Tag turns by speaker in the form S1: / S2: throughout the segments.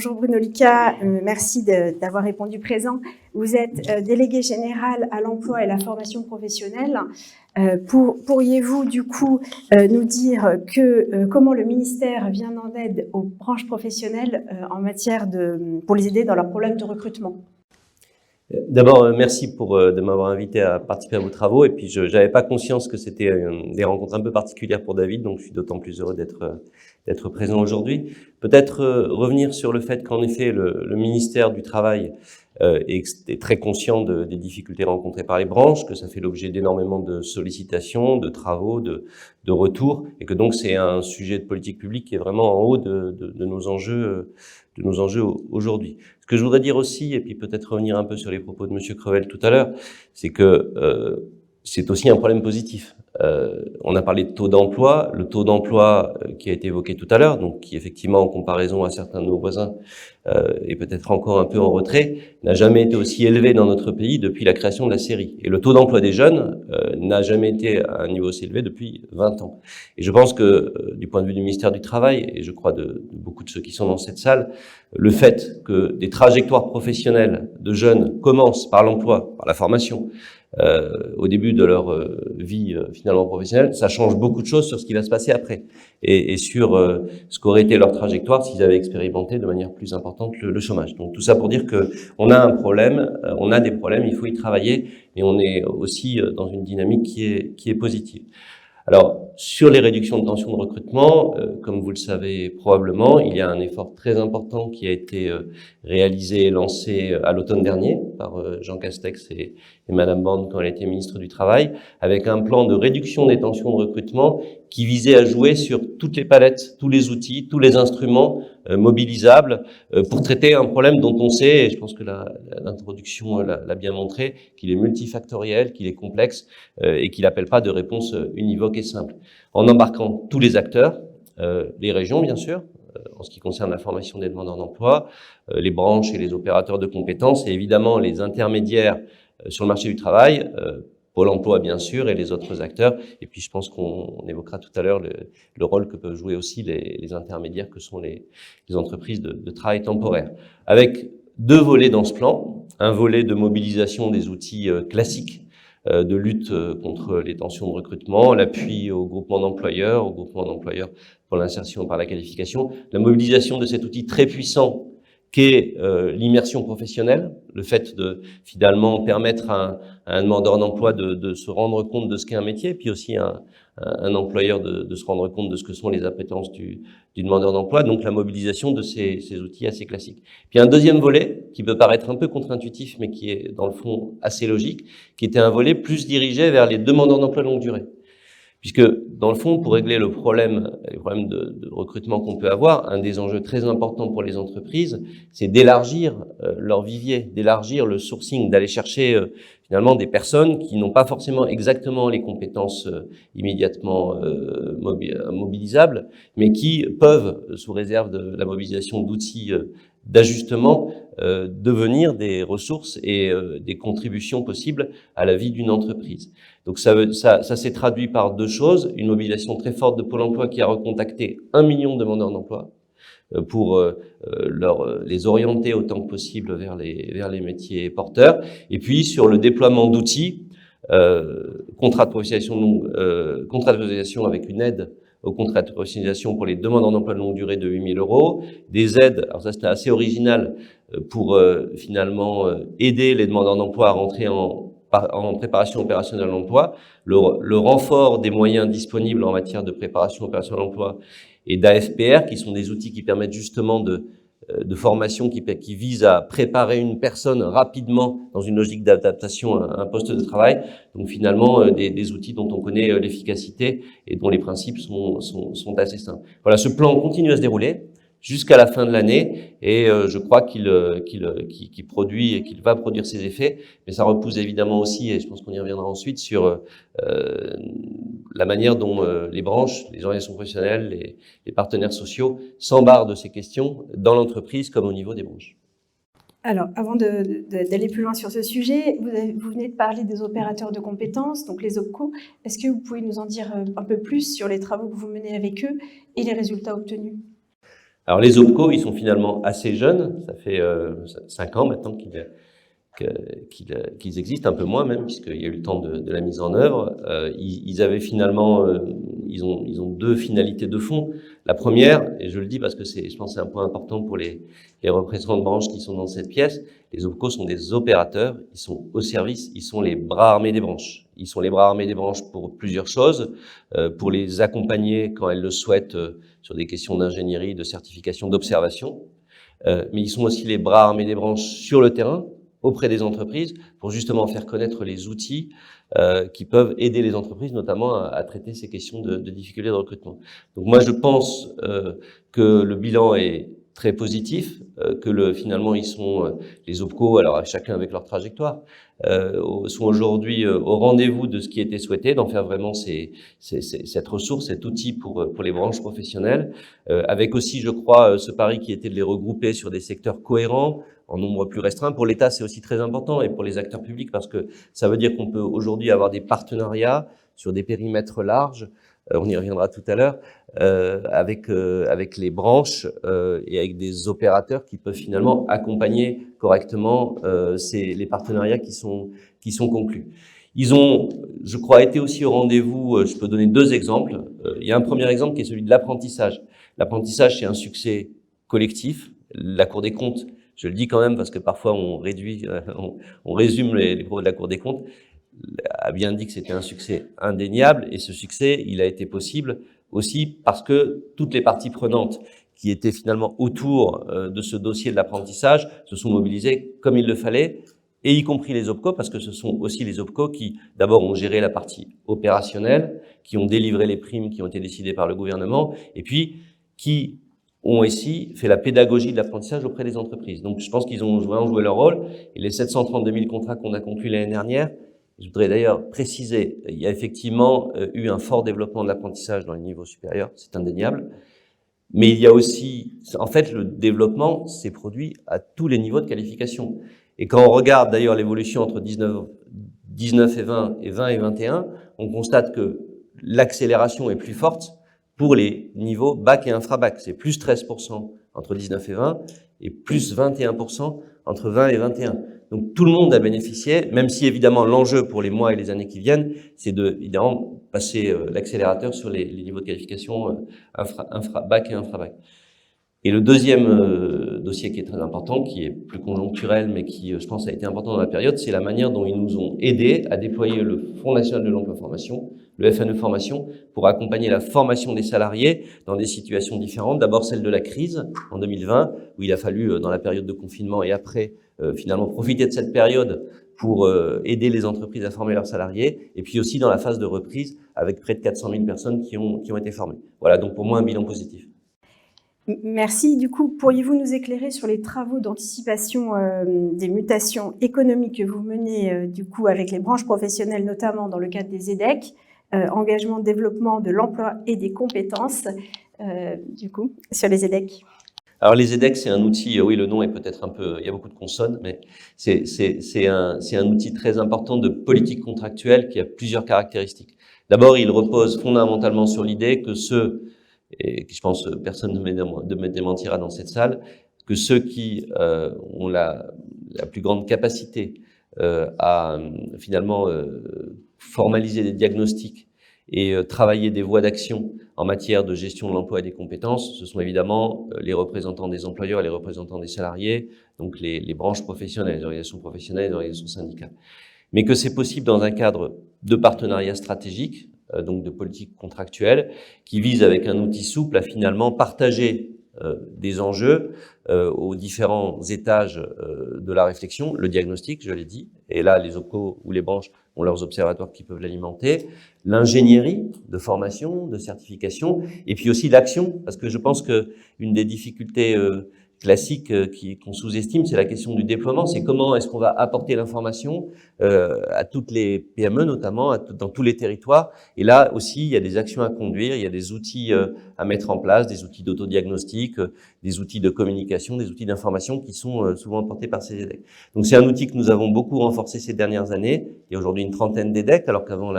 S1: Bonjour Bruno Lucas, merci d'avoir répondu présent. Vous êtes délégué général à l'emploi et la formation professionnelle. Pourriez-vous du coup nous dire comment le ministère vient en aide aux branches professionnelles en matière pour les aider dans leurs problèmes de recrutement?
S2: D'abord, merci de m'avoir invité à participer à vos travaux. Et puis, je n'avais pas conscience que c'était des rencontres un peu particulières pour David, donc je suis d'autant plus heureux d'être présent aujourd'hui. Peut-être revenir sur le fait qu'en effet, le ministère du Travail est très conscient des difficultés rencontrées par les branches, que ça fait l'objet d'énormément de sollicitations, de travaux, de retours, et que donc c'est un sujet de politique publique qui est vraiment en haut de nos enjeux aujourd'hui. Ce que je voudrais dire aussi, et puis peut-être revenir un peu sur les propos de Monsieur Crevel tout à l'heure, c'est que c'est aussi un problème positif. On a parlé de taux d'emploi, le taux d'emploi qui a été évoqué tout à l'heure, donc qui effectivement en comparaison à certains de nos voisins est peut-être encore un peu en retrait, n'a jamais été aussi élevé dans notre pays depuis la création de la série. Et le taux d'emploi des jeunes n'a jamais été à un niveau aussi élevé depuis 20 ans. Et je pense que du point de vue du ministère du Travail, et je crois de beaucoup de ceux qui sont dans cette salle, le fait que des trajectoires professionnelles de jeunes commencent par l'emploi, par la formation, au début de leur vie finalement professionnelle, ça change beaucoup de choses sur ce qui va se passer après et sur ce qu'aurait été leur trajectoire s'ils avaient expérimenté de manière plus importante le chômage. Donc tout ça pour dire que on a un problème, on a des problèmes, il faut y travailler, et on est aussi dans une dynamique qui est positive. Alors, sur les réductions de tension de recrutement, comme vous le savez probablement, il y a un effort très important qui a été réalisé et lancé à l'automne dernier par Jean Castex et Madame Borne quand elle était ministre du Travail, avec un plan de réduction des tensions de recrutement qui visait à jouer sur toutes les palettes, tous les outils, tous les instruments mobilisables pour traiter un problème dont on sait, et je pense que l'introduction l'a bien montré, qu'il est multifactoriel, qu'il est complexe et qu'il n'appelle pas de réponse univoque et simple. En embarquant tous les acteurs, les régions bien sûr, en ce qui concerne la formation des demandeurs d'emploi, les branches et les opérateurs de compétences, et évidemment les intermédiaires sur le marché du travail, Pôle emploi bien sûr, et les autres acteurs. Et puis je pense qu'on évoquera tout à l'heure le rôle que peuvent jouer aussi les intermédiaires que sont les entreprises de travail temporaire. Avec deux volets dans ce plan, un volet de mobilisation des outils classiques de lutte contre les tensions de recrutement, l'appui au groupement d'employeurs pour l'insertion par la qualification, la mobilisation de cet outil très puissant qu'est l'immersion professionnelle, le fait de finalement permettre à un demandeur d'emploi de se rendre compte de ce qu'est un métier, puis aussi un employeur de se rendre compte de ce que sont les appétences du demandeur d'emploi, donc la mobilisation de ces outils assez classiques. Puis un deuxième volet, qui peut paraître un peu contre-intuitif, mais qui est dans le fond assez logique, qui était un volet plus dirigé vers les demandeurs d'emploi longue durée. Puisque, dans le fond, pour régler les problèmes de recrutement qu'on peut avoir, un des enjeux très importants pour les entreprises, c'est d'élargir leur vivier, d'élargir le sourcing, d'aller chercher finalement des personnes qui n'ont pas forcément exactement les compétences immédiatement mobilisables, mais qui peuvent, sous réserve de la mobilisation d'outils d'ajustement, devenir des ressources et des contributions possibles à la vie d'une entreprise. Donc ça s'est traduit par deux choses, une mobilisation très forte de Pôle emploi qui a recontacté 1 million de demandeurs d'emploi pour les orienter autant que possible vers les métiers porteurs, et puis sur le déploiement d'outils, contrat de professionnalisation avec une aide au contrat de professionnalisation pour les demandeurs d'emploi de longue durée de 8 000 €, des aides, alors ça c'était assez original, pour finalement aider les demandeurs d'emploi à rentrer en préparation opérationnelle à l'emploi, le renfort des moyens disponibles en matière de préparation opérationnelle à l'emploi et d'AFPR, qui sont des outils qui permettent justement de formation qui vise à préparer une personne rapidement dans une logique d'adaptation à un poste de travail. Donc finalement, des outils dont on connaît l'efficacité et dont les principes sont assez simples. Voilà, ce plan continue à se dérouler jusqu'à la fin de l'année, et je crois qu'il produit et qu'il va produire ses effets, mais ça repose évidemment aussi, et je pense qu'on y reviendra ensuite, sur la manière dont les branches, les organisations professionnelles, les partenaires sociaux s'embarrent de ces questions dans l'entreprise comme au niveau des branches.
S1: Alors, avant d'aller plus loin sur ce sujet, vous venez de parler des opérateurs de compétences, donc les OPCO. Est-ce que vous pouvez nous en dire un peu plus sur les travaux que vous menez avec eux et les résultats obtenus ?
S2: Alors les OPCO, ils sont finalement assez jeunes, ça fait 5 ans maintenant qu'ils existent, un peu moins même, puisqu'il y a eu le temps de la mise en œuvre. Ils avaient finalement, ils ont deux finalités de fond. La première, et je le dis parce que je pense que c'est un point important pour les représentants de branches qui sont dans cette pièce, les OPCO sont des opérateurs, ils sont au service, ils sont les bras armés des branches. Ils sont les bras armés des branches pour plusieurs choses, pour les accompagner quand elles le souhaitent sur des questions d'ingénierie, de certification, d'observation, mais ils sont aussi les bras armés des branches sur le terrain, auprès des entreprises, pour justement faire connaître les outils qui peuvent aider les entreprises, notamment à traiter ces questions de difficultés de recrutement. Donc moi, je pense que le bilan est très positif, que finalement, ils sont, les OPCO, alors chacun avec leur trajectoire, sont aujourd'hui au rendez-vous de ce qui était souhaité, d'en faire vraiment cette ressource, cet outil pour les branches professionnelles, avec aussi, je crois, ce pari qui était de les regrouper sur des secteurs cohérents, en nombre plus restreint. Pour l'État, c'est aussi très important, et pour les acteurs publics, parce que ça veut dire qu'on peut aujourd'hui avoir des partenariats sur des périmètres larges, on y reviendra tout à l'heure, avec les branches et avec des opérateurs qui peuvent finalement accompagner correctement les partenariats qui sont conclus. Ils ont, je crois, été aussi au rendez-vous. Je peux donner 2 exemples. Il y a un premier exemple qui est celui de l'apprentissage. L'apprentissage, c'est un succès collectif. La Cour des comptes, je le dis quand même parce que parfois on résume les propos de la Cour des comptes, a bien dit que c'était un succès indéniable, et ce succès, il a été possible aussi parce que toutes les parties prenantes qui étaient finalement autour de ce dossier de l'apprentissage se sont mobilisées comme il le fallait, et y compris les OPCO, parce que ce sont aussi les OPCO qui, d'abord, ont géré la partie opérationnelle, qui ont délivré les primes qui ont été décidées par le gouvernement, et puis qui ont ici fait la pédagogie de l'apprentissage auprès des entreprises. Donc, je pense qu'ils ont vraiment joué leur rôle. Et les 732 000 contrats qu'on a conclus l'année dernière, je voudrais d'ailleurs préciser, il y a effectivement eu un fort développement de l'apprentissage dans les niveaux supérieurs, c'est indéniable. Mais il y a aussi, en fait, le développement s'est produit à tous les niveaux de qualification. Et quand on regarde d'ailleurs l'évolution entre 19 et 20 et 20 et 21, on constate que l'accélération est plus forte pour les niveaux bac et infra-bac. C'est plus 13% entre 19 et 20 et plus 21% entre 20 et 21. Donc tout le monde a bénéficié, même si évidemment l'enjeu pour les mois et les années qui viennent, c'est de évidemment passer l'accélérateur sur les niveaux de qualification bac et infra-bac. Et le deuxième dossier qui est très important, qui est plus conjoncturel, mais qui, je pense, a été important dans la période, c'est la manière dont ils nous ont aidés à déployer le Fonds national de l'emploi formation, le FNE formation, pour accompagner la formation des salariés dans des situations différentes. D'abord celle de la crise en 2020, où il a fallu, dans la période de confinement et après, finalement profiter de cette période pour aider les entreprises à former leurs salariés, et puis aussi dans la phase de reprise, avec près de 400 000 personnes qui ont été formées. Voilà, donc pour moi un bilan positif.
S1: Merci. Du coup, pourriez-vous nous éclairer sur les travaux d'anticipation des mutations économiques que vous menez du coup avec les branches professionnelles, notamment dans le cadre des EDEC, engagement, développement de l'emploi et des compétences, du coup, sur les EDEC?
S2: Alors les EDEC, c'est un outil, oui, le nom est peut-être un peu, il y a beaucoup de consonnes, mais c'est un outil très important de politique contractuelle qui a plusieurs caractéristiques. D'abord, il repose fondamentalement sur l'idée que et je pense que personne ne me démentira dans cette salle, que ceux qui ont la plus grande capacité à finalement formaliser des diagnostics et travailler des voies d'action en matière de gestion de l'emploi et des compétences, ce sont évidemment les représentants des employeurs et les représentants des salariés, donc les branches professionnelles, les organisations professionnelles, les organisations syndicales. Mais que c'est possible dans un cadre de partenariat stratégique, donc de politique contractuelle, qui vise avec un outil souple à finalement partager des enjeux aux différents étages de la réflexion, le diagnostic, je l'ai dit, et là les OPCO ou les branches ont leurs observatoires qui peuvent l'alimenter, l'ingénierie de formation, de certification, et puis aussi l'action, parce que je pense que une des difficultés classique qu'on sous-estime, c'est la question du déploiement. C'est comment est-ce qu'on va apporter l'information à toutes les PME, notamment dans tous les territoires. Et là aussi, il y a des actions à conduire, il y a des outils à mettre en place, des outils d'autodiagnostic, des outils de communication, des outils d'information qui sont souvent portés par ces EDEC. Donc c'est un outil que nous avons beaucoup renforcé ces dernières années. Il y a aujourd'hui une trentaine d'EDEC, alors qu'avant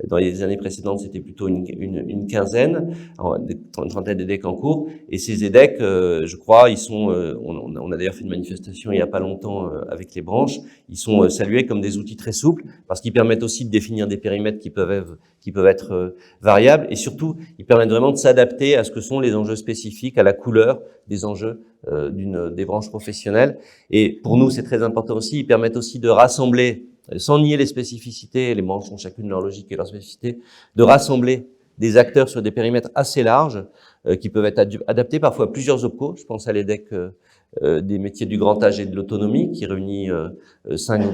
S2: Dans les années précédentes, c'était plutôt une quinzaine, une trentaine d'EDEC en cours. Et ces EDEC, je crois, ils sont, on a d'ailleurs fait une manifestation il n'y a pas longtemps avec les branches, ils sont salués comme des outils très souples parce qu'ils permettent aussi de définir des périmètres qui peuvent être variables et surtout, ils permettent vraiment de s'adapter à ce que sont les enjeux spécifiques, à la couleur des enjeux des branches professionnelles. Et pour nous, c'est très important aussi, ils permettent aussi de rassembler, sans nier les spécificités, les branches ont chacune leur logique et leur spécificité, de rassembler des acteurs sur des périmètres assez larges qui peuvent être adaptés parfois à plusieurs OPCO. Je pense à l'EDEC des métiers du grand âge et de l'autonomie qui réunit 5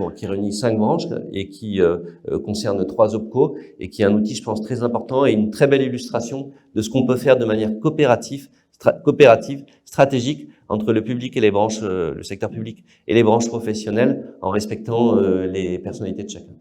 S2: branches et qui concerne 3 OPCO et qui est un outil, je pense, très important et une très belle illustration de ce qu'on peut faire de manière coopérative, stratégique entre le public et les branches, le secteur public et les branches professionnelles en respectant les personnalités de chacun.